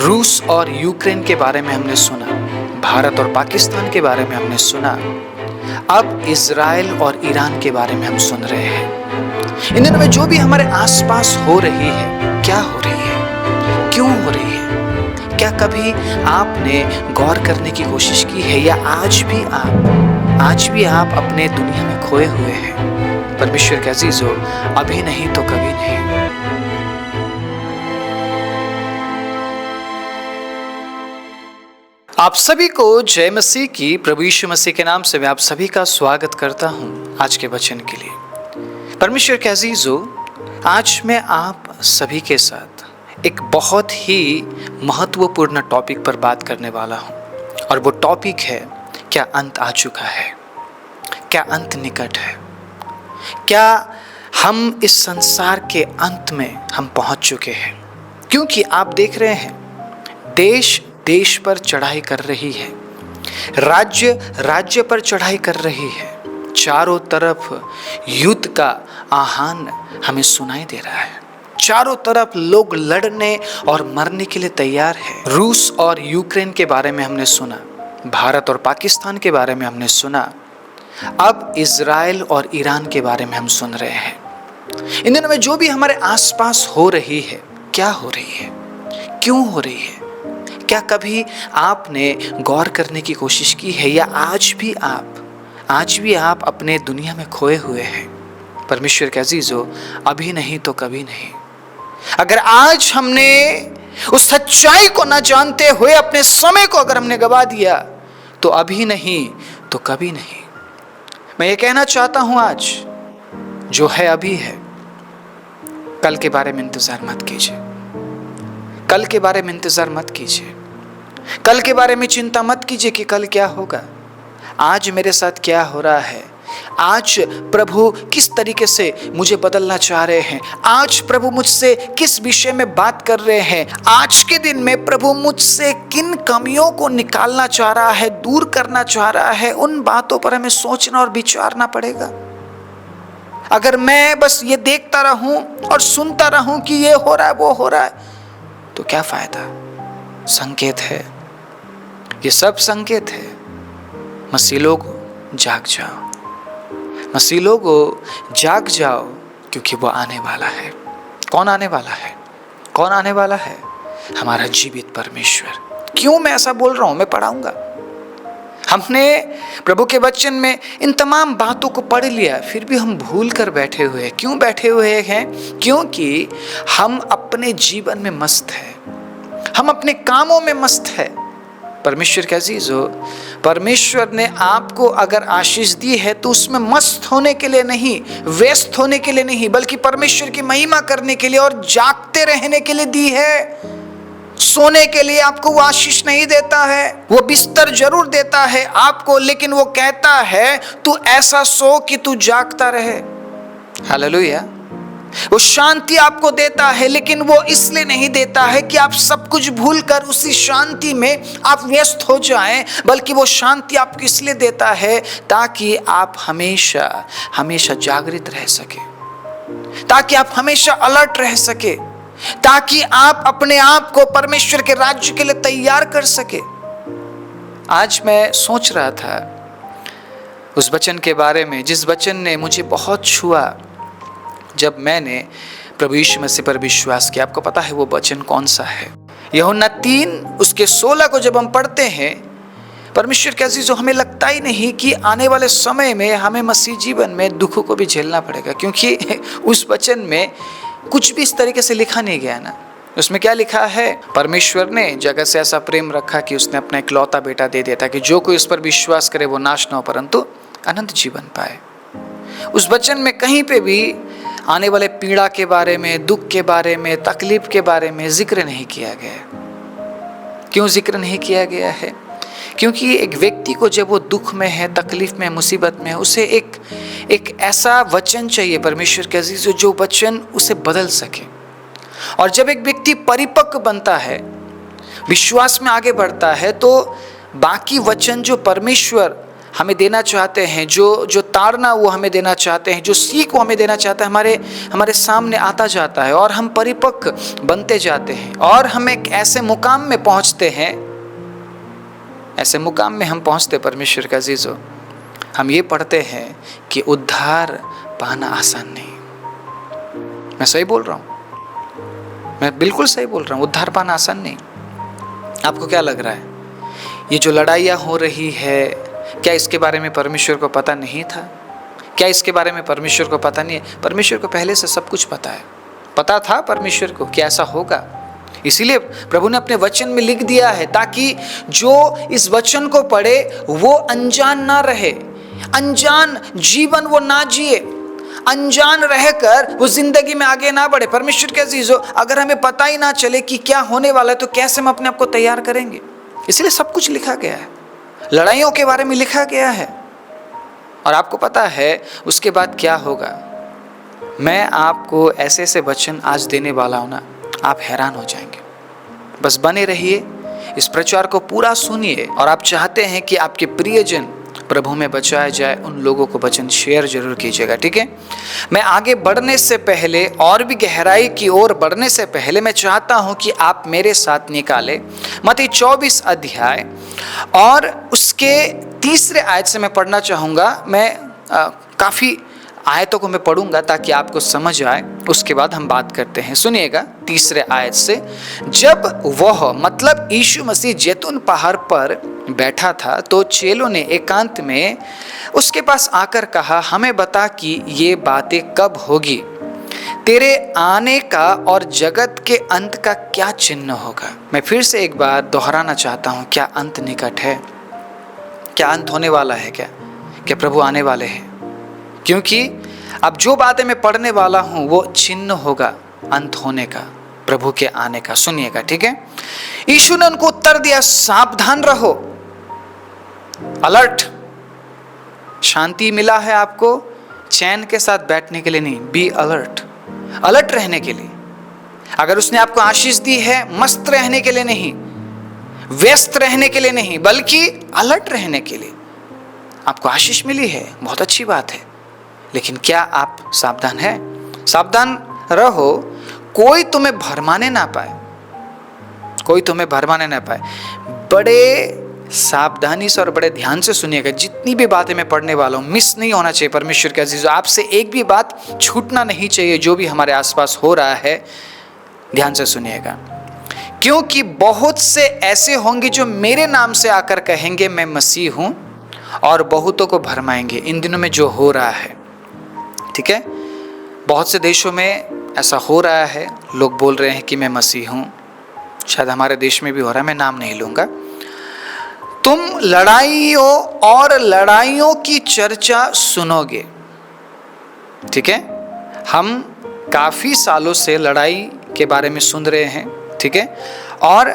रूस और यूक्रेन के बारे में हमने सुना, भारत और पाकिस्तान के बारे में हमने सुना, अब इजराइल और ईरान के बारे में हम सुन रहे हैं। इन दिनों में जो भी हमारे आसपास हो रही है, क्या हो रही है, क्यों हो रही है, क्या कभी आपने गौर करने की कोशिश की है या आज भी आप अपने दुनिया में खोए हुए हैं? परमेश्वर के अजीजों, अभी नहीं तो कभी नहीं। आप सभी को जय मसीह की, प्रभु यीशु मसीह के नाम से मैं आप सभी का स्वागत करता हूं आज के वचन के लिए। परमेश्वर के अजीजों, आज मैं आप सभी के साथ एक बहुत ही महत्वपूर्ण टॉपिक पर बात करने वाला हूं और वो टॉपिक है, क्या अंत आ चुका है? क्या अंत निकट है? क्या हम इस संसार के अंत में हम पहुंच चुके हैं? क्योंकि आप देख रहे हैं, देश पर चढ़ाई कर रही है, राज्य पर चढ़ाई कर रही है, चारों तरफ युद्ध का आह्वान हमें सुनाई दे रहा है। चारों तरफ लोग लड़ने और मरने के लिए तैयार हैं। रूस और यूक्रेन के बारे में हमने सुना, भारत और पाकिस्तान के बारे में हमने सुना, अब इजराइल और ईरान के बारे में हम सुन रहे हैं। इन दिनों में जो भी हमारे आसपास हो रही है, क्या हो रही है, क्यों हो रही है, क्या कभी आपने गौर करने की कोशिश की है या आज भी आप अपने दुनिया में खोए हुए हैं? परमेश्वर के अजीजों, अभी नहीं तो कभी नहीं। अगर आज हमने उस सच्चाई को न जानते हुए अपने समय को अगर हमने गवा दिया, तो अभी नहीं तो कभी नहीं। मैं ये कहना चाहता हूं, आज जो है अभी है, कल के बारे में इंतजार मत कीजिए। कल के बारे में इंतजार मत कीजिए। कल के बारे में चिंता मत कीजिए कि कल क्या होगा। आज मेरे साथ क्या हो रहा है, आज प्रभु किस तरीके से मुझे बदलना चाह रहे हैं, आज प्रभु मुझसे किस विषय में बात कर रहे हैं, आज के दिन में प्रभु मुझसे किन कमियों को निकालना चाह रहा है, दूर करना चाह रहा है, उन बातों पर हमें सोचना और विचारना पड़ेगा। अगर मैं बस ये देखता रहूं और सुनता रहूं कि ये हो रहा है, वो हो रहा है, तो क्या फायदा? संकेत है, ये सब संकेत है। मसीह लोगों, जाग जाओ। मसीह लोगों, जाग जाओ, क्योंकि वो आने वाला है। कौन आने वाला है? कौन आने वाला है? हमारा जीवित परमेश्वर। क्यों मैं ऐसा बोल रहा हूं? मैं पढ़ाऊंगा। हमने प्रभु के वचन में इन तमाम बातों को पढ़ लिया, फिर भी हम भूल कर बैठे हुए हैं। क्यों बैठे हुए हैं? क्योंकि हम अपने जीवन में मस्त हैं, हम अपने कामों में मस्त है। परमेश्वर के अजीजों, परमेश्वर ने आपको अगर आशीष दी है तो उसमें मस्त होने के लिए नहीं, व्यस्त होने के लिए नहीं, बल्कि परमेश्वर की महिमा करने के लिए और जागते रहने के लिए दी है। सोने के लिए आपको वो आशीष नहीं देता है, वो बिस्तर जरूर देता है आपको, लेकिन वो कहता है तू ऐसा सो कि तू जागता रहे। हालेलुया। वो शांति आपको देता है, लेकिन वो इसलिए नहीं देता है कि आप सब कुछ भूलकर उसी शांति में आप व्यस्त हो जाएं, बल्कि वो शांति आपको इसलिए देता है ताकि आप हमेशा जागृत रह सके, ताकि आप हमेशा अलर्ट रह सके, ताकि आप अपने आप को परमेश्वर के राज्य के लिए तैयार कर सके। आज मैं सोच रहा था उस वचन के बारे में, जिस वचन ने मुझे बहुत छुआ जब मैंने प्रभु यीशु मसीह पर विश्वास किया। आपको पता है वो वचन कौन सा है? यूहन्ना 3 उसके 16 को जब हम पढ़ते हैं, परमेश्वर के अजीजों, हमें लगता ही नहीं कि आने वाले समय में हमें मसीह जीवन में दुखों को भी झेलना पड़ेगा, क्योंकि उस वचन में कुछ भी इस तरीके से लिखा नहीं गया ना। उसमें क्या लिखा है? परमेश्वर ने जगत से ऐसा प्रेम रखा कि उसने अपना इकलौता बेटा दे दिया ताकि जो कोई उस पर विश्वास करे वो नाश न हो परंतु अनंत जीवन पाए। उस वचन में कहीं पे भी आने वाले पीड़ा के बारे में, दुख के बारे में, तकलीफ के बारे में जिक्र नहीं किया गया। क्यों जिक्र नहीं किया गया है? क्योंकि एक व्यक्ति को जब वो दुख में है, तकलीफ में, मुसीबत में है, उसे एक ऐसा वचन चाहिए परमेश्वर के अजीजों, जो वचन उसे बदल सके। और जब एक व्यक्ति परिपक्व बनता है, विश्वास में आगे बढ़ता है, तो बाकी वचन जो परमेश्वर हमें देना चाहते हैं, जो ताड़ना वो हमें देना चाहते हैं, जो सीख वो हमें देना चाहता है, हमारे सामने आता जाता है और हम परिपक्व बनते जाते हैं और हम एक ऐसे मुकाम में पहुंचते हैं, ऐसे मुकाम में हम पहुंचते परमेश्वर का अजीजों, हम ये पढ़ते हैं कि उद्धार पाना आसान नहीं। मैं सही बोल रहा हूँ, मैं बिल्कुल सही बोल रहा हूँ, उद्धार पाना आसान नहीं। आपको क्या लग रहा है, ये जो लड़ाइयाँ हो रही है, क्या इसके बारे में परमेश्वर को पता नहीं था? क्या इसके बारे में परमेश्वर को पता नहीं है? परमेश्वर को पहले से सब कुछ पता है, पता था परमेश्वर को कि ऐसा होगा। इसीलिए प्रभु ने अपने वचन में लिख दिया है ताकि जो इस वचन को पढ़े वो अनजान ना रहे, अनजान जीवन वो ना जिए, अनजान रहकर वो जिंदगी में आगे ना बढ़े। परमेश्वर के अजीजों, अगर हमें पता ही ना चले कि क्या होने वाला है तो कैसे हम अपने आप को तैयार करेंगे? इसलिए सब कुछ लिखा गया है, लड़ाइयों के बारे में लिखा गया है और आपको पता है उसके बाद क्या होगा। मैं आपको ऐसे ऐसे वचन आज देने वाला हूं ना, आप हैरान हो जाएंगे। बस बने रहिए, इस प्रचार को पूरा सुनिए और आप चाहते हैं कि आपके प्रियजन प्रभु में बचाया जाए, उन लोगों को वचन शेयर जरूर कीजिएगा, ठीक है। मैं आगे बढ़ने से पहले और भी गहराई की ओर बढ़ने से पहले मैं चाहता हूं कि आप मेरे साथ निकाले मत्ती 24 अध्याय और उसके 3 आयत से मैं पढ़ना चाहूँगा। मैं काफ़ी आयतों को मैं पढ़ूंगा ताकि आपको समझ आए, उसके बाद हम बात करते हैं। सुनिएगा 3 आयत से। जब वह मतलब यीशु मसीह जैतून पहाड़ पर बैठा था तो चेलों ने एकांत में उसके पास आकर कहा, हमें बता कि ये बातें कब होगी, तेरे आने का और जगत के अंत का क्या चिन्ह होगा। मैं फिर से एक बार दोहराना चाहता हूँ, क्या अंत निकट है? क्या अंत होने वाला है? क्या प्रभु आने वाले हैं? क्योंकि अब जो बातें मैं पढ़ने वाला हूं वो चिन्ह होगा अंत होने का, प्रभु के आने का। सुनिएगा, ठीक है। यीशु ने उनको उत्तर दिया, सावधान रहो, अलर्ट। शांति मिला है आपको चैन के साथ बैठने के लिए नहीं, बी अलर्ट, अलर्ट रहने के लिए। अगर उसने आपको आशीष दी है मस्त रहने के लिए नहीं, व्यस्त रहने के लिए नहीं, बल्कि अलर्ट रहने के लिए आपको आशीष मिली है, बहुत अच्छी बात है। लेकिन क्या आप सावधान हैं? सावधान रहो, कोई तुम्हें भरमाने ना पाए, कोई तुम्हें भरमाने ना पाए। बड़े सावधानी से और बड़े ध्यान से सुनिएगा, जितनी भी बातें मैं पढ़ने वाला हूँ मिस नहीं होना चाहिए। परमेश्वर के अजीजों, आपसे एक भी बात छूटना नहीं चाहिए। जो भी हमारे आसपास हो रहा है ध्यान से सुनिएगा, क्योंकि बहुत से ऐसे होंगे जो मेरे नाम से आकर कहेंगे मैं मसीह हूं और बहुतों को भरमाएंगे। इन दिनों में जो हो रहा है, ठीक है, बहुत से देशों में ऐसा हो रहा है, लोग बोल रहे हैं कि मैं मसीह हूं। शायद हमारे देश में भी हो रहा है, मैं नाम नहीं लूंगा। तुम लड़ाइयों और लड़ाइयों की चर्चा सुनोगे, ठीक है। हम काफी सालों से लड़ाई के बारे में सुन रहे हैं, ठीक है, और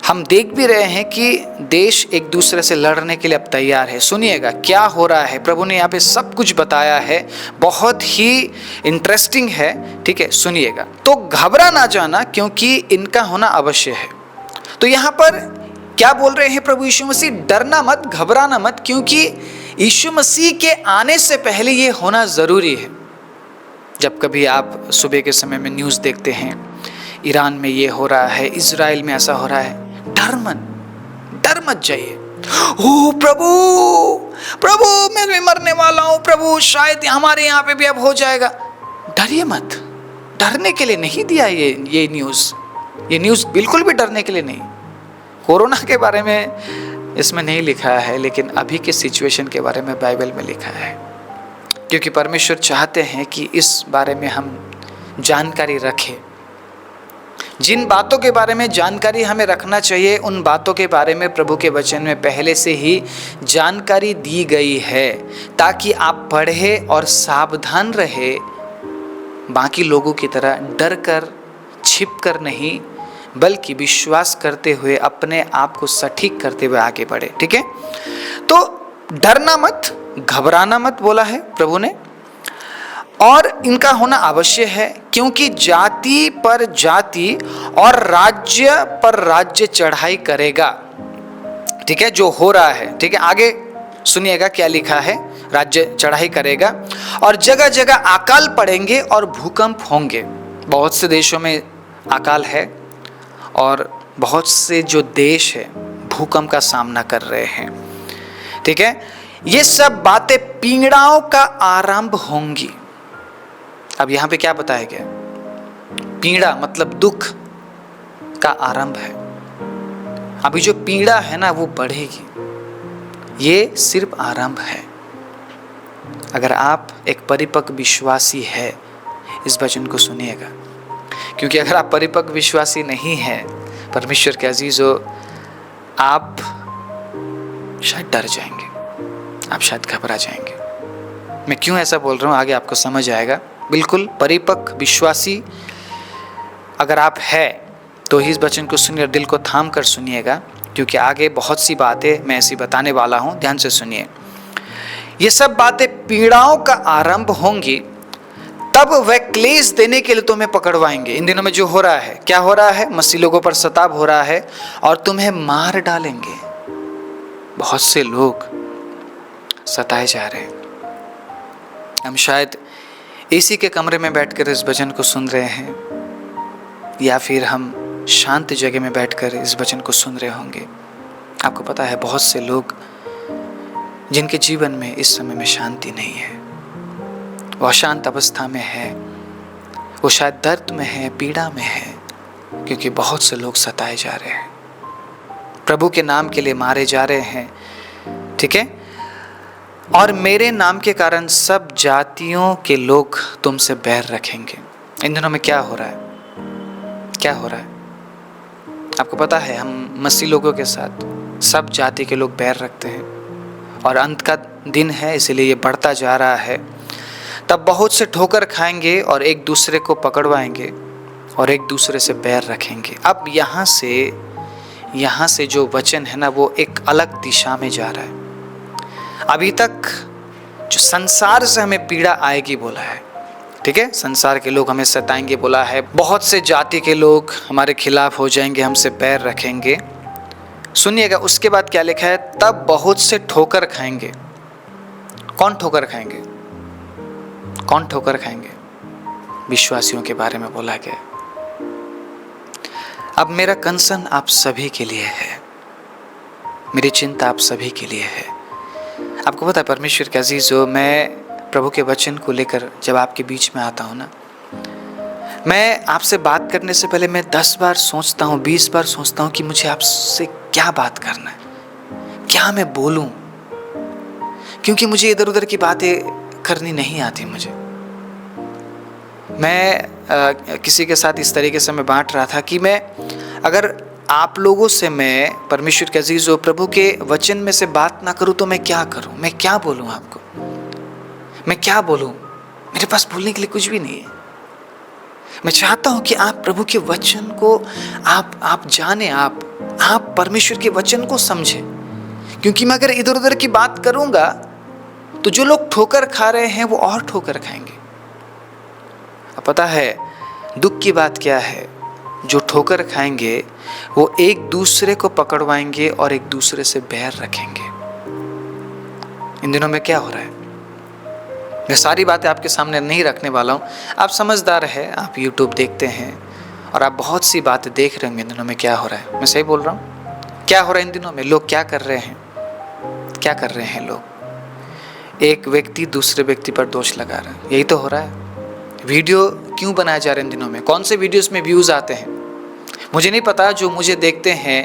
हम देख भी रहे हैं कि देश एक दूसरे से लड़ने के लिए अब तैयार है। सुनिएगा क्या हो रहा है, प्रभु ने यहाँ पे सब कुछ बताया है, बहुत ही इंटरेस्टिंग है, ठीक है। सुनिएगा, तो घबरा ना जाना क्योंकि इनका होना अवश्य है। तो यहाँ पर क्या बोल रहे हैं प्रभु यीशु मसीह? डरना मत, घबराना मत, क्योंकि यीशु मसीह के आने से पहले ये होना जरूरी है। जब कभी आप सुबह के समय में न्यूज़ देखते हैं, ईरान में ये हो रहा है, इजराइल में ऐसा हो रहा है, डर मत जाइए। ओ प्रभु प्रभु मैं मरने वाला हूँ, प्रभु शायद हमारे यहाँ पे भी अब हो जाएगा। डरिए मत, डरने के लिए नहीं दिया ये न्यूज़ बिल्कुल भी डरने के लिए नहीं। कोरोना के बारे में इसमें नहीं लिखा है, लेकिन अभी के सिचुएशन के बारे में बाइबल में लिखा है, क्योंकि परमेश्वर चाहते हैं कि इस बारे में हम जानकारी रखें। जिन बातों के बारे में जानकारी हमें रखना चाहिए, उन बातों के बारे में प्रभु के वचन में पहले से ही जानकारी दी गई है, ताकि आप पढ़े और सावधान रहे, बाकी लोगों की तरह डर कर छिप कर नहीं, बल्कि विश्वास करते हुए अपने आप को सटीक करते हुए आगे बढ़े, ठीक है। तो डरना मत, घबराना मत बोला है प्रभु ने, और इनका होना अवश्य है, क्योंकि जाति पर जाति और राज्य पर राज्य चढ़ाई करेगा, ठीक है, जो हो रहा है, ठीक है। आगे सुनिएगा क्या लिखा है, राज्य चढ़ाई करेगा और जगह जगह अकाल पड़ेंगे और भूकंप होंगे। बहुत से देशों में अकाल है और बहुत से जो देश है भूकंप का सामना कर रहे हैं। ठीक है, ये सब बातें पीड़ाओं का आरंभ होंगी। अब यहां पे क्या बताया गया? पीड़ा मतलब दुख का आरंभ है। अभी जो पीड़ा है ना वो बढ़ेगी, ये सिर्फ आरंभ है। अगर आप एक परिपक्व विश्वासी है, इस वचन को सुनिएगा, क्योंकि अगर आप परिपक्व विश्वासी नहीं है परमेश्वर के अजीजों, आप शायद डर जाएंगे, आप शायद घबरा जाएंगे। मैं क्यों ऐसा बोल रहा हूँ आगे आपको समझ आएगा। बिल्कुल परिपक्व विश्वासी अगर आप है तो ही इस वचन को सुनिए, दिल को थाम कर सुनिएगा, क्योंकि आगे बहुत सी बातें मैं ऐसी बताने वाला हूँ। ध्यान से सुनिए। ये सब बातें पीड़ाओं का आरंभ होंगी, तब वह क्लेश देने के लिए तुम्हें पकड़वाएंगे। इन दिनों में जो हो रहा है, क्या हो रहा है? मसीह लोगों पर सताव हो रहा है और तुम्हें मार डालेंगे। बहुत से लोग सताए जा रहे हैं। हम शायद एसी के कमरे में बैठकर इस वचन को सुन रहे हैं, या फिर हम शांत जगह में बैठकर इस वचन को सुन रहे होंगे। आपको पता है बहुत से लोग जिनके जीवन में इस समय में शांति नहीं है, वो अशांत अवस्था में है, वो शायद दर्द में है, पीड़ा में है, क्योंकि बहुत से लोग सताए जा रहे हैं, प्रभु के नाम के लिए मारे जा रहे हैं। ठीक है, और मेरे नाम के कारण सब जातियों के लोग तुमसे बैर रखेंगे। इन दिनों में क्या हो रहा है? क्या हो रहा है? आपको पता है हम मसीह लोगों के साथ सब जाति के लोग बैर रखते हैं, और अंत का दिन है इसलिए ये बढ़ता जा रहा है। तब बहुत से ठोकर खाएंगे और एक दूसरे को पकड़वाएंगे और एक दूसरे से बैर रखेंगे। अब यहाँ से जो वचन है ना वो एक अलग दिशा में जा रहा है। अभी तक जो संसार से हमें पीड़ा आएगी बोला है, ठीक है, संसार के लोग हमें सताएंगे बोला है, बहुत से जाति के लोग हमारे खिलाफ हो जाएंगे, हमसे पैर रखेंगे। सुनिएगा उसके बाद क्या लिखा है, तब बहुत से ठोकर खाएंगे। कौन ठोकर खाएंगे? कौन ठोकर खाएंगे? विश्वासियों के बारे में बोला गया। अब मेरा कंसर्न आप सभी के लिए है, मेरी चिंता आप सभी के लिए है। आपको पता है परमेश्वर के अजीजों, मैं प्रभु के वचन को लेकर जब आपके बीच में आता हूँ ना, मैं आपसे बात करने से पहले मैं 10 बार सोचता हूँ, 20 बार सोचता हूँ कि मुझे आपसे क्या बात करना है, क्या मैं बोलूँ, क्योंकि मुझे इधर उधर की बातें करनी नहीं आती। मुझे मैं किसी के साथ इस तरीके से मैं बांट रहा था कि मैं अगर आप लोगों से मैं परमेश्वर के अजीजों प्रभु के वचन में से बात ना करूँ तो मैं क्या करूँ? मैं क्या बोलूँ आपको? मैं क्या बोलूँ? मेरे पास बोलने के लिए कुछ भी नहीं है। मैं चाहता हूँ कि आप प्रभु के वचन को आप जाने, आप परमेश्वर के वचन को समझें, क्योंकि मैं अगर इधर उधर की बात करूँगा तो जो लोग ठोकर खा रहे हैं वो और ठोकर खाएंगे। अब पता है दुख की बात क्या है? जो ठोकर खाएंगे वो एक दूसरे को पकड़वाएंगे और एक दूसरे से बैर रखेंगे। इन दिनों में क्या हो रहा है? मैं सारी बातें आपके सामने नहीं रखने वाला हूँ। आप समझदार हैं, आप YouTube देखते हैं और आप बहुत सी बातें देख रहे होंगे इन दिनों में क्या हो रहा है। मैं सही बोल रहा हूँ? क्या हो रहा है इन दिनों में? लोग क्या कर रहे हैं? क्या कर रहे हैं लोग? एक व्यक्ति दूसरे व्यक्ति पर दोष लगा रहा है, यही तो हो रहा है। वीडियो क्यों बनाए जा रहे हैं इन दिनों में? कौन से वीडियोस में व्यूज़ आते हैं मुझे नहीं पता। जो मुझे देखते हैं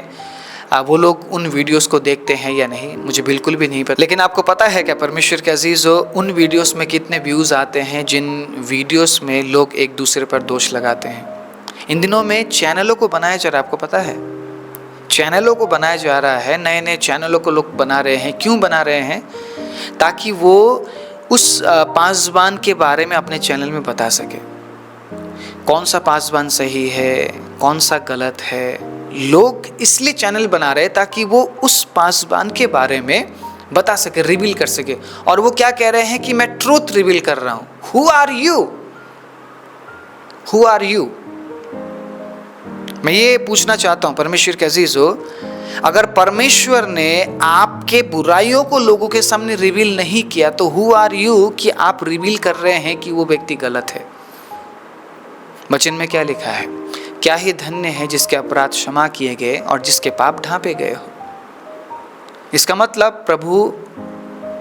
वो लोग उन वीडियोस को देखते हैं या नहीं, मुझे बिल्कुल भी नहीं पता। लेकिन आपको पता है क्या परमेश्वर के अजीजों, उन वीडियोस में कितने व्यूज़ आते हैं जिन वीडियोस में लोग एक दूसरे पर दोष लगाते हैं। इन दिनों में चैनलों को बनाया जा रहा है, आपको पता है चैनलों को बनाया जा रहा है, नए नए चैनलों को लोग बना रहे हैं। क्यों बना रहे हैं? ताकि वो उस पासबान के बारे में अपने चैनल में बता सके, कौन सा पासबान सही है, कौन सा गलत है। लोग इसलिए चैनल बना रहे हैं ताकि वो उस पासबान के बारे में बता सके, रिवील कर सके। और वो क्या कह रहे हैं कि मैं ट्रूथ रिवील कर रहा हूं। Who are you? Who are you? मैं ये पूछना चाहता हूं परमेश्वर के अजीजों अगर परमेश्वर ने आपके बुराइयों को लोगों के सामने रिवील नहीं किया तो हु आर यू कि आप रिवील कर रहे हैं कि वो व्यक्ति गलत है। वचन में क्या लिखा है? क्या ही धन्य है जिसके अपराध क्षमा किए गए और जिसके पाप ढांपे गए हो। इसका मतलब प्रभु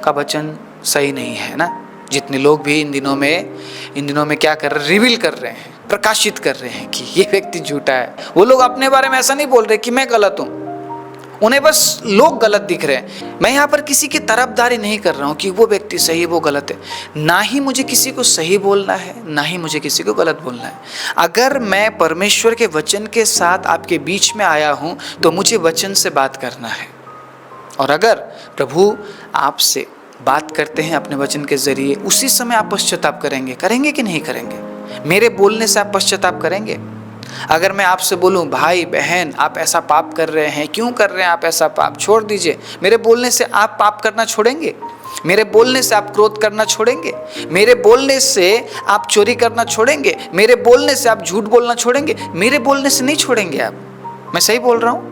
का वचन सही नहीं है ना। जितने लोग भी इन दिनों में क्या कर रहे हैं? रिवील कर रहे हैं, प्रकाशित कर रहे हैं कि ये व्यक्ति झूठा है। वो लोग अपने बारे में ऐसा नहीं बोल रहे कि मैं गलत हूं, उन्हें बस लोग गलत दिख रहे हैं। मैं यहाँ पर किसी की तरफदारी नहीं कर रहा हूँ कि वो व्यक्ति सही वो गलत है। ना ही मुझे किसी को सही बोलना है, ना ही मुझे किसी को गलत बोलना है। अगर मैं परमेश्वर के वचन के साथ आपके बीच में आया हूँ तो मुझे वचन से बात करना है। और अगर प्रभु आपसे बात करते हैं अपने वचन के जरिए, उसी समय आप पश्चाताप करेंगे कि नहीं करेंगे? मेरे बोलने से आप पश्चाताप करेंगे? अगर मैं आपसे बोलूं भाई बहन आप ऐसा पाप कर रहे हैं, क्यों कर रहे हैं आप ऐसा पाप, छोड़ दीजिए, मेरे बोलने से आप पाप करना छोड़ेंगे? मेरे बोलने से आप क्रोध करना छोड़ेंगे? मेरे बोलने से आप चोरी करना छोड़ेंगे? मेरे बोलने से आप झूठ बोलना छोड़ेंगे? मेरे बोलने से नहीं छोड़ेंगे आप। मैं सही बोल रहा हूँ?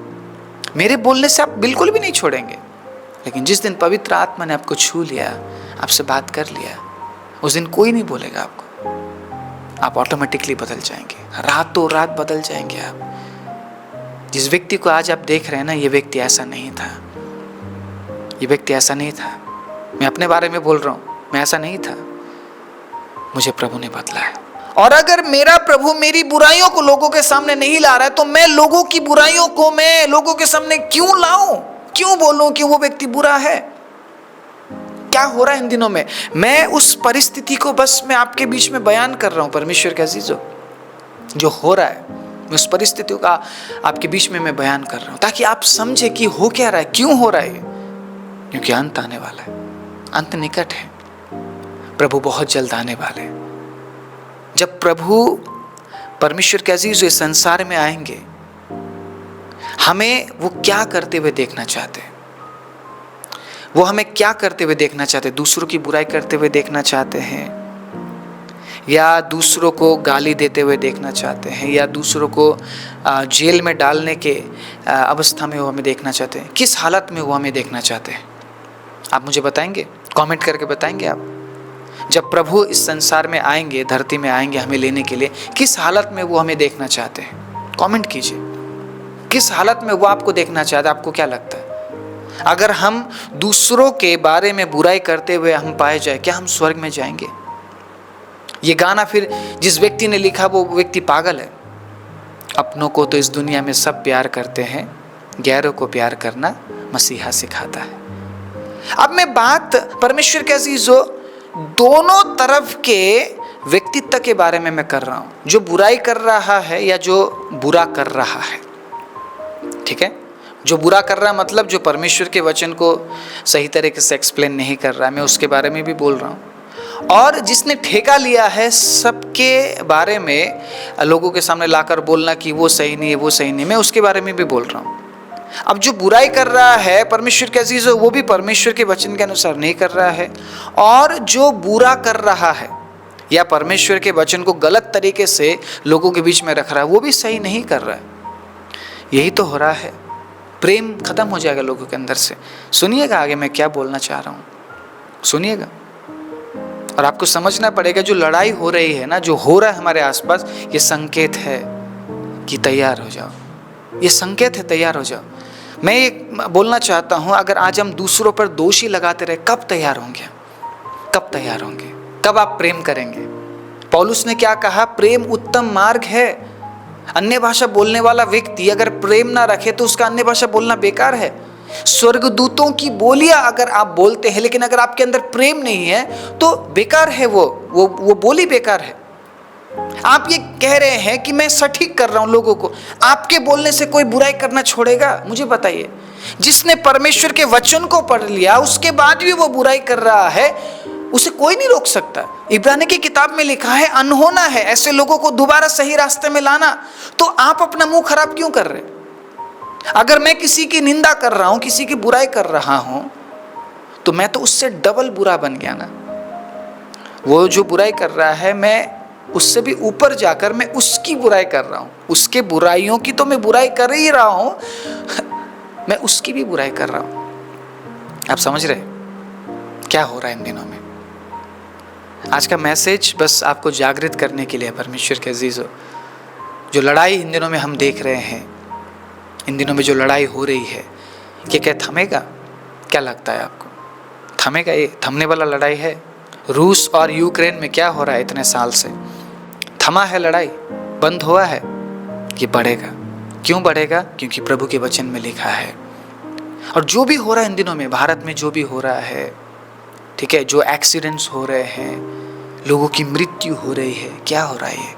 मेरे बोलने से आप बिल्कुल भी नहीं छोड़ेंगे। लेकिन जिस दिन पवित्र आत्मा ने आपको छू लिया, आपसे बात कर लिया, उस दिन कोई नहीं बोलेगा आपको। आप ऑटोमेटिकली बदल जाएंगे, रातों रात बदल जाएंगे आप। जिस व्यक्ति को आज आप देख रहे हैं ना, ये व्यक्ति ऐसा नहीं था, ये व्यक्ति ऐसा नहीं था। मैं अपने बारे में बोल रहा हूँ, मैं ऐसा नहीं था, मुझे प्रभु ने बदला है। और अगर मेरा प्रभु मेरी बुराइयों को लोगों के सामने नहीं ला रहा है तो मैं लोगों की बुराइयों को मैं लोगों के सामने क्यों लाऊं? क्यों बोलूं कि वो व्यक्ति बुरा है? क्या हो रहा है इन दिनों में? मैं उस परिस्थिति को बस मैं आपके बीच में बयान कर रहा हूं परमेश्वर के अजीजों, जो हो रहा है मैं उस परिस्थितियों का आपके बीच में मैं बयान कर रहा हूं ताकि आप समझे कि हो क्या रहा है, क्यों हो रहा है। क्योंकि अंत आने वाला है, अंत निकट है, प्रभु बहुत जल्द आने वाले हैं। जब प्रभु परमेश्वर के अजीज इस संसार में आएंगे, हमें वो क्या करते हुए देखना चाहते हैं? वो हमें क्या करते हुए देखना चाहते हैं? दूसरों की बुराई करते हुए देखना चाहते हैं, या दूसरों को गाली देते हुए देखना चाहते हैं, या दूसरों को जेल में डालने के अवस्था में वो हमें देखना चाहते हैं? किस हालत में वो हमें देखना चाहते हैं? आप मुझे बताएंगे? कमेंट करके बताएंगे आप? जब प्रभु इस संसार में आएंगे, धरती में आएंगे हमें लेने के लिए, किस हालत में वो हमें देखना चाहते हैं? कमेंट कीजिए। किस हालत में वो आपको देखना चाहते हैं? आपको क्या लगता है? अगर हम दूसरों के बारे में बुराई करते हुए हम पाए जाए, क्या हम स्वर्ग में जाएंगे? ये गाना फिर जिस व्यक्ति ने लिखा वो व्यक्ति पागल है। अपनों को तो इस दुनिया में सब प्यार करते हैं, गैरों को प्यार करना मसीहा सिखाता है। अब मैं बात परमेश्वर के अजीजों दोनों तरफ के व्यक्तित्व के बारे में मैं कर रहा हूं, जो बुराई कर रहा है या जो बुरा कर रहा है। ठीक है? जो बुरा कर रहा है मतलब जो परमेश्वर के वचन को सही तरीके से एक्सप्लेन नहीं कर रहा है, मैं उसके बारे में भी बोल रहा हूँ। और जिसने ठेका लिया है सबके बारे में लोगों के सामने लाकर बोलना कि वो सही नहीं है, वो सही नहीं, मैं उसके बारे में भी बोल रहा हूँ। अब जो बुराई कर रहा है परमेश्वर के अजीजों, वो भी परमेश्वर के वचन के अनुसार नहीं कर रहा है, और जो बुरा कर रहा है या परमेश्वर के वचन को गलत तरीके से लोगों के बीच में रख रहा है, वो भी सही नहीं कर रहा है। यही तो हो रहा है। प्रेम खत्म हो जाएगा लोगों के अंदर से। सुनिएगा आगे मैं क्या बोलना चाह रहा हूँ, सुनिएगा। और आपको समझना पड़ेगा जो लड़ाई हो रही है ना, जो हो रहा है हमारे आसपास, ये संकेत है कि तैयार हो जाओ। ये संकेत है, तैयार हो जाओ। मैं एक बोलना चाहता हूँ, अगर आज हम दूसरों पर दोषी लगाते रहे, कब तैयार होंगे? कब तैयार होंगे? कब आप प्रेम करेंगे? पौलुस ने क्या कहा? प्रेम उत्तम मार्ग है। अन्य भाषा बोलने वाला व्यक्ति अगर प्रेम ना रखे तो उसका अन्य भाषा बोलना बेकार है। स्वर्गदूतों की बोलियां अगर आप बोलते हैं लेकिन अगर आपके अंदर प्रेम नहीं है तो बेकार है, वो बोली बेकार है। आप ये कह रहे हैं कि मैं सटीक कर रहा हूं लोगों को, आपके बोलने से कोई बुराई करना छोड़ेगा? मुझे बताइए। जिसने परमेश्वर के वचन को पढ़ लिया उसके बाद भी वो बुराई कर रहा है, उसे कोई नहीं रोक सकता। इब्रानी की किताब में लिखा है अनहोना है ऐसे लोगों को दोबारा सही रास्ते में लाना। तो आप अपना मुंह खराब क्यों कर रहे? अगर मैं किसी की निंदा कर रहा हूं, किसी की बुराई कर रहा हूं, तो मैं तो उससे डबल बुरा बन गया ना। वो जो बुराई कर रहा है, मैं उससे भी ऊपर जाकर मैं उसकी बुराई कर रहा हूं। उसके बुराइयों की तो मैं बुराई कर ही रहा हूं, मैं उसकी भी बुराई कर रहा हूँ। आप समझ रहे क्या हो रहा है इन दिनों में? आज का मैसेज बस आपको जागृत करने के लिए, परमेश्वर के अजीजों, जो लड़ाई इन दिनों में हम देख रहे हैं, इन दिनों में जो लड़ाई हो रही है, ये क्या थमेगा? क्या लगता है आपको, थमेगा? ये थमने वाला लड़ाई है? रूस और यूक्रेन में क्या हो रहा है इतने साल से? थमा है लड़ाई? बंद हुआ है? ये बढ़ेगा। क्यों बढ़ेगा? क्योंकि प्रभु के वचन में लिखा है। और जो भी हो रहा है इन दिनों में भारत में, जो भी हो रहा है, ठीक है, जो एक्सीडेंट्स हो रहे हैं, लोगों की मृत्यु हो रही है, क्या हो रहा है?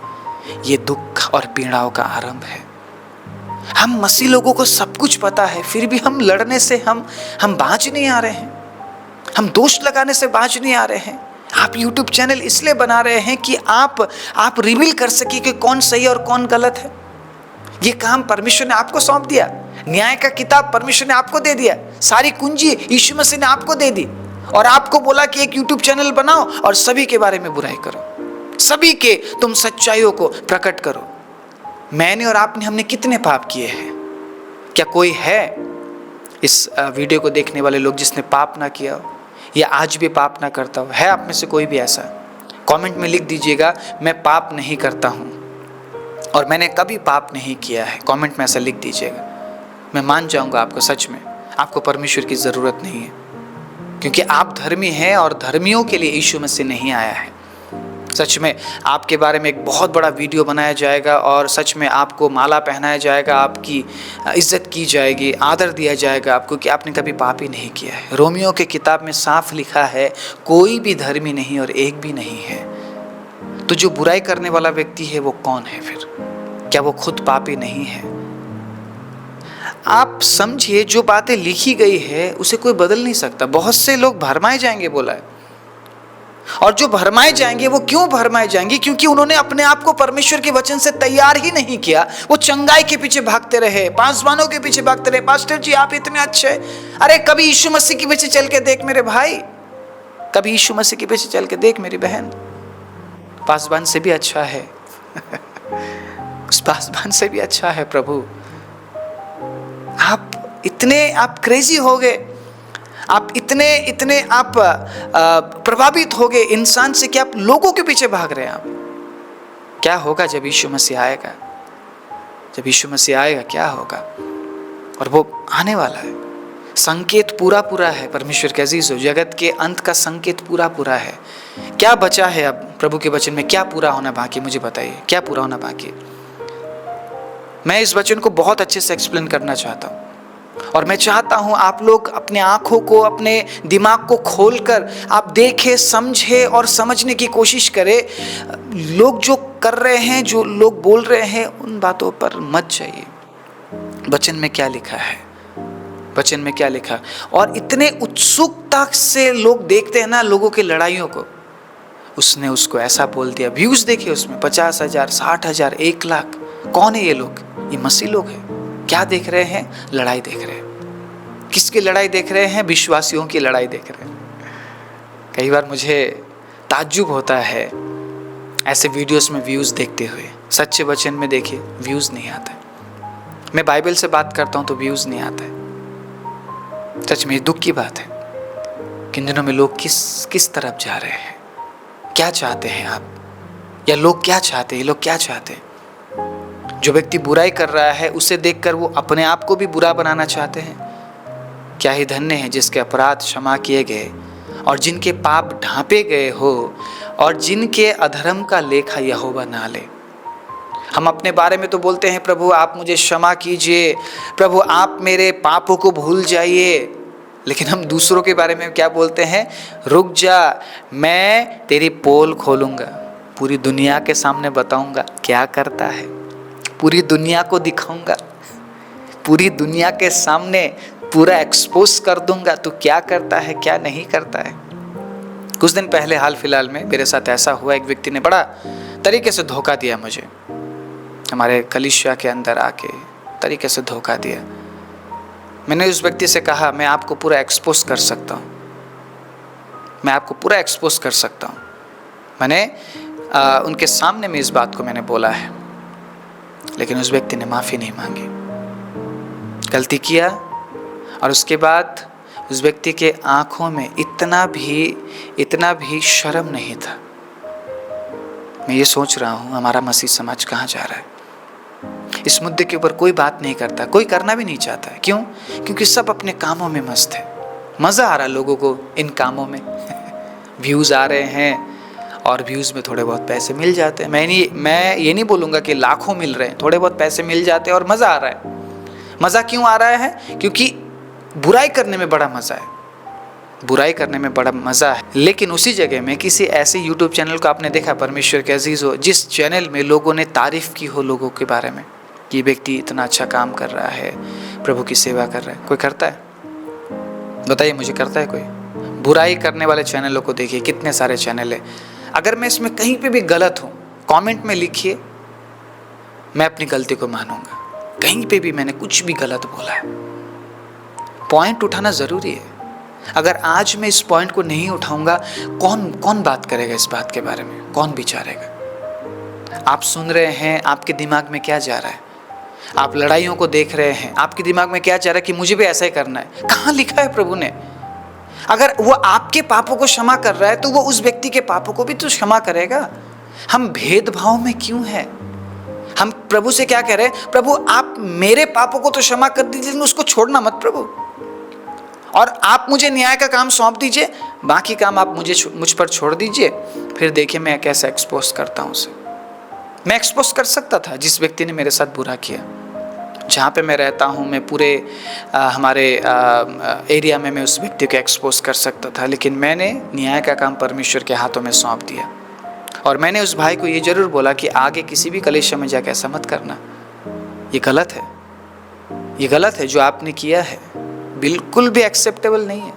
ये दुख और पीड़ाओं का आरंभ है। हम मसीह लोगों को सब कुछ पता है, फिर भी हम लड़ने से हम बाज नहीं आ रहे हैं, हम दोष लगाने से बाज नहीं आ रहे हैं। आप YouTube चैनल इसलिए बना रहे हैं कि आप रिवील कर सके कि कौन सही और कौन गलत है। ये काम परमेश्वर ने आपको सौंप दिया। न्याय का किताब परमेश्वर ने आपको दे दिया। सारी कुंजी यीशु मसीह ने आपको दे दी और आपको बोला कि एक YouTube चैनल बनाओ और सभी के बारे में बुराई करो, सभी के तुम सच्चाइयों को प्रकट करो। मैंने और आपने, हमने कितने पाप किए हैं? क्या कोई है इस वीडियो को देखने वाले लोग जिसने पाप ना किया हो या आज भी पाप ना करता हो? है आप में से कोई भी ऐसा? कमेंट में लिख दीजिएगा, मैं पाप नहीं करता हूँ और मैंने कभी पाप नहीं किया है। कमेंट में ऐसा लिख दीजिएगा, मैं मान जाऊँगा आपको। सच में आपको परमेश्वर की ज़रूरत नहीं है, क्योंकि आप धर्मी हैं और धर्मियों के लिए यीशु मसीह नहीं आया है। सच में आपके बारे में एक बहुत बड़ा वीडियो बनाया जाएगा और सच में आपको माला पहनाया जाएगा, आपकी इज्जत की जाएगी, आदर दिया जाएगा आपको कि आपने कभी पाप ही नहीं किया है। रोमियो के किताब में साफ लिखा है, कोई भी धर्मी नहीं और एक भी नहीं है। तो जो बुराई करने वाला व्यक्ति है वो कौन है फिर? क्या वो खुद पापी नहीं है? आप समझिए, जो बातें लिखी गई है उसे कोई बदल नहीं सकता। बहुत से लोग भरमाए जाएंगे बोला है, और जो भरमाए जाएंगे वो क्यों भरमाए जाएंगे? क्योंकि उन्होंने अपने आप को परमेश्वर के वचन से तैयार ही नहीं किया। वो चंगाई के पीछे भागते रहे, पासवानों के पीछे भागते रहे। पास्टर जी आप इतने अच्छे, अरे कभी यीशु मसीह के पीछे चल के देख मेरे भाई, कभी यीशु मसीह के पीछे चल के देख मेरी बहन। पासवान से भी अच्छा है उस पासवान से भी अच्छा है प्रभु। आप क्रेजी हो गए, आप इतने आप प्रभावित हो गए इंसान से कि आप लोगों के पीछे भाग रहे हैं। आप क्या होगा जब यीशु मसीह आएगा? जब यीशु मसीह आएगा क्या होगा? और वो आने वाला है। संकेत पूरा है परमेश्वर के अजीजों, जगत के अंत का संकेत पूरा है। क्या बचा है अब प्रभु के वचन में? क्या पूरा होना बाकी? मुझे बताइए, क्या पूरा होना बाकी? मैं इस वचन को बहुत अच्छे से एक्सप्लेन करना चाहता हूँ और मैं चाहता हूं आप लोग अपने आंखों को, अपने दिमाग को खोलकर आप देखें, समझें और समझने की कोशिश करें। लोग जो कर रहे हैं, जो लोग बोल रहे हैं, उन बातों पर मत जाइए। वचन में क्या लिखा है? वचन में क्या लिखा? और इतने उत्सुकता से लोग देखते हैं ना लोगों की लड़ाइयों को। उसने उसको ऐसा बोल दिया, व्यूज देखिए उसमें 50,000, 60,000, 1 लाख। कौन है ये लोग? ये मसीह लोग हैं। क्या देख रहे हैं? लड़ाई देख रहे हैं। किसकी लड़ाई देख रहे हैं? विश्वासियों की लड़ाई देख रहे हैं। कई बार मुझे ताज्जुब होता है ऐसे वीडियोस में व्यूज देखते हुए। सच्चे वचन में देखिए व्यूज नहीं आता है। मैं बाइबल से बात करता हूं तो व्यूज नहीं आता है। सच में दुख की बात है कि इन दिनों में लोग किस तरफ जा रहे हैं। क्या चाहते हैं आप, या लोग क्या चाहते हैं? लोग क्या चाहते हैं? जो व्यक्ति बुराई कर रहा है उसे देखकर वो अपने आप को भी बुरा बनाना चाहते हैं। क्या ही धन्य है जिसके अपराध क्षमा किए गए और जिनके पाप ढांपे गए हो और जिनके अधर्म का लेखा यहोवा ना ले। हम अपने बारे में तो बोलते हैं, प्रभु आप मुझे क्षमा कीजिए, प्रभु आप मेरे पापों को भूल जाइए, लेकिन हम दूसरों के बारे में क्या बोलते हैं? रुक जा, मैं तेरी पोल खोलूंगा, पूरी दुनिया के सामने बताऊंगा क्या करता है, पूरी दुनिया को दिखाऊंगा, पूरी दुनिया के सामने पूरा एक्सपोज कर दूंगा तू क्या करता है क्या नहीं करता है। कुछ दिन पहले हाल फिलहाल में मेरे साथ ऐसा हुआ, एक व्यक्ति ने बड़ा तरीके से धोखा दिया मुझे, हमारे कलीसिया के अंदर आके तरीके से धोखा दिया। मैंने उस व्यक्ति से कहा मैं आपको पूरा एक्सपोज कर सकता हूँ, मैं आपको पूरा एक्सपोज कर सकता हूँ। मैंने उनके सामने में इस बात को मैंने बोला है, लेकिन उस व्यक्ति ने माफ़ी नहीं मांगी। गलती किया और उसके बाद उस व्यक्ति के आंखों में इतना भी शर्म नहीं था। मैं ये सोच रहा हूँ हमारा मसीह समाज कहाँ जा रहा है। इस मुद्दे के ऊपर कोई बात नहीं करता, कोई करना भी नहीं चाहता है। क्यों? क्योंकि सब अपने कामों में मस्त है। मज़ा आ रहा है लोगों को इन कामों में। व्यूज़ आ रहे हैं और व्यूज़ में थोड़े बहुत पैसे मिल जाते हैं। मैं ये नहीं बोलूँगा कि लाखों मिल रहे हैं, थोड़े बहुत पैसे मिल जाते हैं और मज़ा आ रहा है। मज़ा क्यों आ रहा है? क्योंकि बुराई करने में बड़ा मज़ा है, बुराई करने में बड़ा मज़ा है। लेकिन उसी जगह में किसी ऐसे यूट्यूब चैनल को आपने देखा, परमेश्वर के अजीज़ हो, जिस चैनल में लोगों ने तारीफ़ की हो लोगों के बारे में कि ये व्यक्ति इतना अच्छा काम कर रहा है, प्रभु की सेवा कर रहा है। कोई करता है? बताइए मुझे, करता है कोई? बुराई करने वाले चैनलों को देखिए, कितने सारे चैनल है। अगर मैं इसमें कहीं पे भी गलत हूँ, कमेंट में लिखिए, मैं अपनी गलती को मानूंगा। कहीं पे भी मैंने कुछ भी गलत बोला है, पॉइंट उठाना ज़रूरी है। अगर आज मैं इस पॉइंट को नहीं उठाऊंगा, कौन बात करेगा इस बात के बारे में? कौन विचारेगा? आप सुन रहे हैं, आपके दिमाग में क्या जा रहा है? आप लड़ाइयों को देख रहे हैं, आपके दिमाग में क्या जा रहा है कि मुझे भी ऐसा ही करना है। कहाँ लिखा है प्रभु ने? अगर वो आपके पापों को क्षमा कर रहा है तो वो उस व्यक्ति के पापों को भी तो क्षमा करेगा। हम भेदभाव में क्यों हैं? हम प्रभु से क्या कह रहे हैं? प्रभु आप मेरे पापों को तो क्षमा कर दीजिए, लेकिन उसको छोड़ना मत प्रभु। और आप मुझे न्याय का काम सौंप दीजिए, बाकी काम आप मुझ पर छोड़ दीजिए। फिर देखिए मैं कैसे एक्सपोज करता हूँ उसे। मैं एक्सपोज कर सकता था जिस व्यक्ति ने मेरे साथ बुरा किया। जहाँ पे मैं रहता हूँ, मैं पूरे हमारे एरिया में मैं उस व्यक्ति को एक्सपोज कर सकता था, लेकिन मैंने न्याय का काम परमेश्वर के हाथों में सौंप दिया। और मैंने उस भाई को ये जरूर बोला कि आगे किसी भी कलीसिया में जाकर ऐसा मत करना, ये गलत है, ये गलत है जो आपने किया है, बिल्कुल भी एक्सेप्टेबल नहीं है,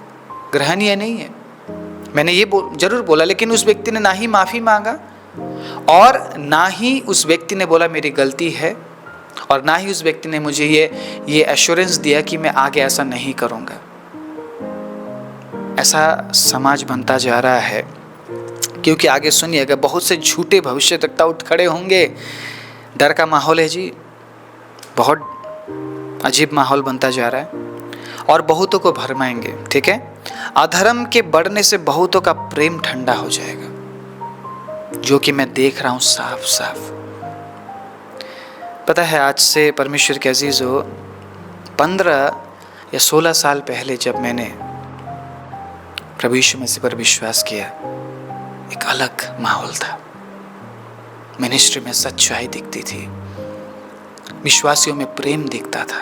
ग्रहणीय नहीं है। मैंने ये जरूर बोला, लेकिन उस व्यक्ति ने ना ही माफ़ी मांगा और ना ही उस व्यक्ति ने बोला मेरी गलती है, और ना ही उस व्यक्ति ने मुझे ये एश्योरेंस दिया कि मैं आगे ऐसा नहीं करूँगा। ऐसा समाज बनता जा रहा है क्योंकि आगे सुनिएगा, बहुत से झूठे भविष्यवक्ता उठ खड़े होंगे। डर का माहौल है जी, बहुत अजीब माहौल बनता जा रहा है और बहुतों को भरमाएंगे। ठीक है, अधर्म के बढ़ने से बहुतों का प्रेम ठंडा हो जाएगा, जो कि मैं देख रहा हूं साफ साफ। पता है, आज से परमेश्वर के अजीज हो 15 या 16 साल पहले जब मैंने प्रभु यीशु मसीह पर विश्वास किया, एक अलग माहौल था। मिनिस्ट्री में सच्चाई दिखती थी, विश्वासियों में प्रेम दिखता था।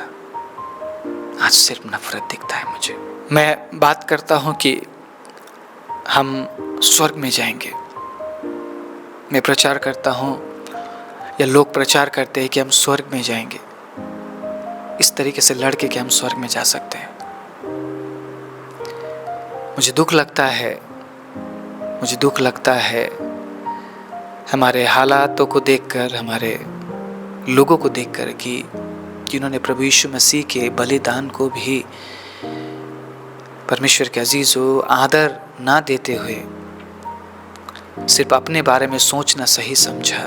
आज सिर्फ नफरत दिखता है मुझे। मैं बात करता हूं कि हम स्वर्ग में जाएंगे, मैं प्रचार करता हूं या लोग प्रचार करते हैं कि हम स्वर्ग में जाएंगे। इस तरीके से लड़के कि हम स्वर्ग में जा सकते हैं। मुझे दुख लगता है हमारे हालातों को देखकर, हमारे लोगों को देखकर कि जिन्होंने प्रभु यीशु मसीह के बलिदान को भी परमेश्वर के अजीज हो आदर ना देते हुए सिर्फ अपने बारे में सोचना सही समझा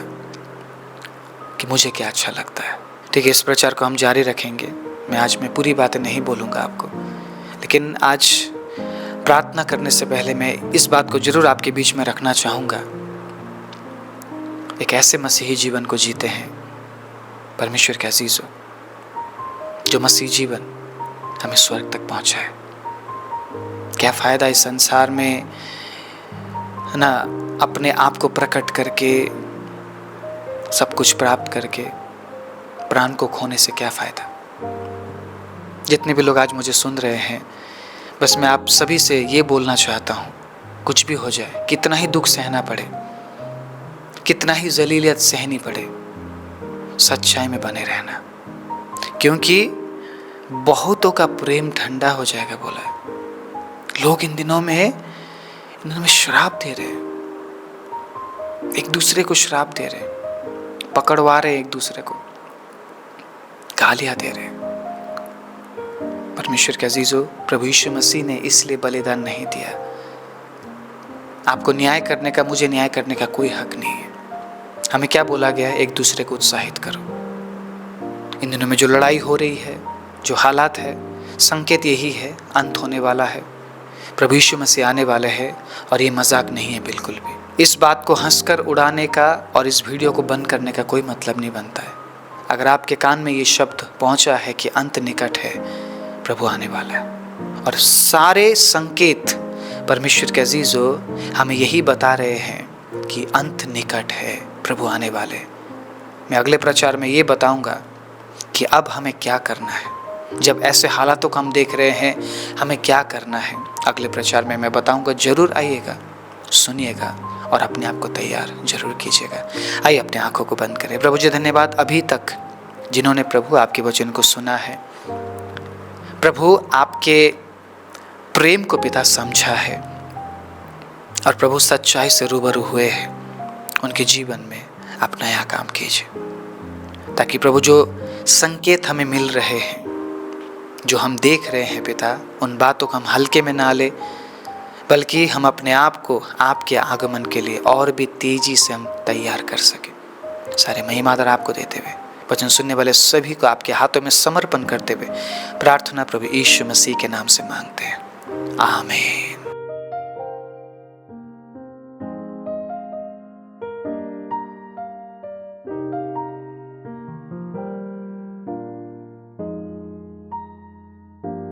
कि मुझे क्या अच्छा लगता है। ठीक है, इस प्रचार को हम जारी रखेंगे। मैं पूरी बातें नहीं बोलूँगा आपको, लेकिन आज प्रार्थना करने से पहले मैं इस बात को जरूर आपके बीच में रखना चाहूँगा। एक ऐसे मसीही जीवन को जीते हैं परमेश्वर के अजीज हो, जो मसीह जीवन हमें स्वर्ग तक पहुँचाए। क्या फ़ायदा इस संसार में, है ना, अपने आप को प्रकट करके सब कुछ प्राप्त करके प्राण को खोने से क्या फ़ायदा। जितने भी लोग आज मुझे सुन रहे हैं, बस मैं आप सभी से ये बोलना चाहता हूँ, कुछ भी हो जाए, कितना ही दुख सहना पड़े, कितना ही जलीलियत सहनी पड़े, सच्चाई में बने रहना, क्योंकि बहुतों का प्रेम ठंडा हो जाएगा बोला है। लोग इन दिनों में श्राप दे रहे हैं, एक दूसरे को श्राप दे रहे हैं, पकड़वा रहे एक दूसरे को, गालियां दे रहे हैं। परमेश्वर के अजीजों, प्रभु यीशु मसीह ने इसलिए बलिदान नहीं दिया। आपको न्याय करने का, मुझे न्याय करने का कोई हक नहीं है। हमें क्या बोला गया है? एक दूसरे को उत्साहित करो। इन दिनों में जो लड़ाई हो रही है, जो हालात है, संकेत यही है, अंत होने वाला है, प्रभु यीशु मसीह आने वाले हैं और ये मजाक नहीं है बिल्कुल भी। इस बात को हंसकर उड़ाने का और इस वीडियो को बंद करने का कोई मतलब नहीं बनता है। अगर आपके कान में ये शब्द पहुंचा है कि अंत निकट है, प्रभु आने वाला है, और सारे संकेत परमेश्वर के अजीजों हमें यही बता रहे हैं कि अंत निकट है, प्रभु आने वाले। मैं अगले प्रचार में ये बताऊंगा कि अब हमें क्या करना है, जब ऐसे हालातों को हम देख रहे हैं हमें क्या करना है। अगले प्रचार में मैं बताऊंगा, जरूर आइएगा, सुनिएगा और अपने आप को तैयार जरूर कीजिएगा। आइए अपने आंखों को बंद करें। प्रभु जी धन्यवाद अभी तक जिन्होंने प्रभु आपके वचन को सुना है, प्रभु आपके प्रेम को पिता समझा है और प्रभु सच्चाई से रूबरू हुए हैं, उनके जीवन में आप नया काम कीजिए, ताकि प्रभु जो संकेत हमें मिल रहे हैं, जो हम देख रहे हैं पिता, उन बातों को हम हल्के में ना ले, बल्कि हम अपने आप को आपके आगमन के लिए और भी तेजी से हम तैयार कर सकें। सारे महिमा आदर आपको देते हुए, वचन सुनने वाले सभी को आपके हाथों में समर्पण करते हुए प्रार्थना प्रभु यीशु मसीह के नाम से मांगते हैं, आमीन।